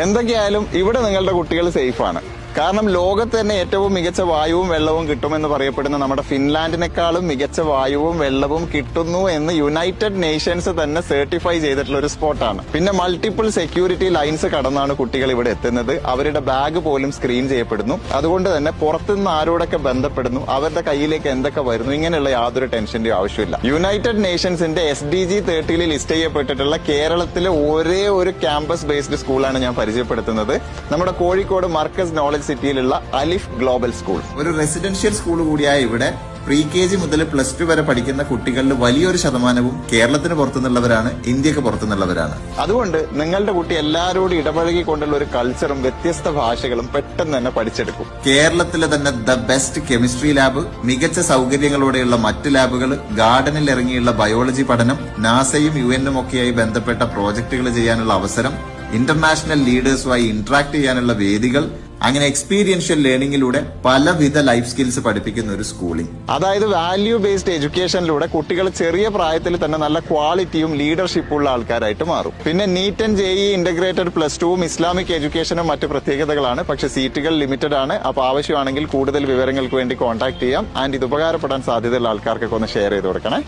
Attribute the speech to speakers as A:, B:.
A: എന്തൊക്കെയായാലും ഇവിടെ നിങ്ങളുടെ കുട്ടികൾ സേഫാണ്. കാരണം ലോകത്ത് തന്നെ ഏറ്റവും മികച്ച വായുവും വെള്ളവും കിട്ടുമെന്ന് പറയപ്പെടുന്ന നമ്മുടെ ഫിൻലാൻഡിനേക്കാളും മികച്ച വായുവും വെള്ളവും കിട്ടുന്നു എന്ന് യുണൈറ്റഡ് നേഷൻസ് തന്നെ സർട്ടിഫൈ ചെയ്തിട്ടുള്ള ഒരു സ്പോട്ടാണ്. പിന്നെ മൾട്ടിപ്പിൾ സെക്യൂരിറ്റി ലൈൻസ് കടന്നാണ് കുട്ടികൾ ഇവിടെ എത്തുന്നത്. അവരുടെ ബാഗ് പോലും സ്ക്രീൻ ചെയ്യപ്പെടുന്നു. അതുകൊണ്ട് തന്നെ പുറത്തുനിന്ന് ആരോടൊക്കെ ബന്ധപ്പെടുന്നു, അവരുടെ കയ്യിലേക്ക് എന്തൊക്കെ വരുന്നു, ഇങ്ങനെയുള്ള യാതൊരു ടെൻഷന്റെയും ആവശ്യമില്ല. യുണൈറ്റഡ് നേഷൻസിന്റെ SDG 30 ലിസ്റ്റ് ചെയ്യപ്പെട്ടിട്ടുള്ള കേരളത്തിലെ ഒരേ ഒരു ക്യാമ്പസ് ബേസ്ഡ് സ്കൂളാണ് ഞാൻ പരിചയപ്പെടുത്തുന്നത്. നമ്മുടെ കോഴിക്കോട് മർക്കസ് നോളജ് സിറ്റിയിലുള്ള അലിഫ് ഗ്ലോബൽ സ്കൂൾ. ഒരു റെസിഡൻഷ്യൽ സ്കൂൾ കൂടിയായ ഇവിടെ pre-KG മുതൽ +2 വരെ പഠിക്കുന്ന കുട്ടികളിൽ വലിയൊരു ശതമാനവും കേരളത്തിന് പുറത്തുനിന്നുള്ളവരാണ്, ഇന്ത്യക്ക് പുറത്തുനിന്നുള്ളവരാണ്. അതുകൊണ്ട് നിങ്ങളുടെ കുട്ടി എല്ലാവരോടും ഇടപഴകിക്കൊണ്ടുള്ള ഒരു കൾച്ചറും വ്യത്യസ്ത ഭാഷകളും പെട്ടെന്ന് തന്നെ പഠിച്ചെടുക്കും. കേരളത്തിലെ തന്നെ ദ ബെസ്റ്റ് കെമിസ്ട്രി ലാബ്, മികച്ച സൗകര്യങ്ങളോടെയുള്ള മറ്റ് ലാബുകൾ, ഗാർഡനിൽ ഇറങ്ങിയുള്ള ബയോളജി പഠനം, നാസയും UN ഒക്കെയായി ബന്ധപ്പെട്ട പ്രോജക്ടുകൾ ചെയ്യാനുള്ള അവസരം, ഇന്റർനാഷണൽ ലീഡേഴ്സുമായി ഇന്ററാക്ട് ചെയ്യാനുള്ള വേദികൾ, അങ്ങനെ എക്സ്പീരിയൻഷ്യൽ ലേണിംഗിലൂടെ പലവിധ ലൈഫ് സ്കിൽസ് പഠിപ്പിക്കുന്ന ഒരു സ്കൂളിംഗ്. അതായത് വാല്യൂ ബേസ്ഡ് എഡ്യൂക്കേഷനിലൂടെ കുട്ടികൾ ചെറിയ പ്രായത്തിൽ തന്നെ നല്ല ക്വാളിറ്റിയും ലീഡർഷിപ്പും ഉള്ള ആൾക്കാരായിട്ട് മാറും. പിന്നെ NEET and JEE integrated +2 Islamic എഡ്യൂക്കേഷനും മറ്റ് പ്രത്യേകതകളാണ്. പക്ഷെ സീറ്റുകൾ ലിമിറ്റഡ് ആണ്. അപ്പൊ ആവശ്യമാണെങ്കിൽ കൂടുതൽ വിവരങ്ങൾക്ക് വേണ്ടി കോൺടാക്ട് ചെയ്യാം. ആൻഡ് ഇത് ഉപകാരപ്പെടാൻ സാധ്യതയുള്ള ആൾക്കാർക്കൊക്കെ ഒന്ന് ഷെയർ ചെയ്ത് കൊടുക്കണേ.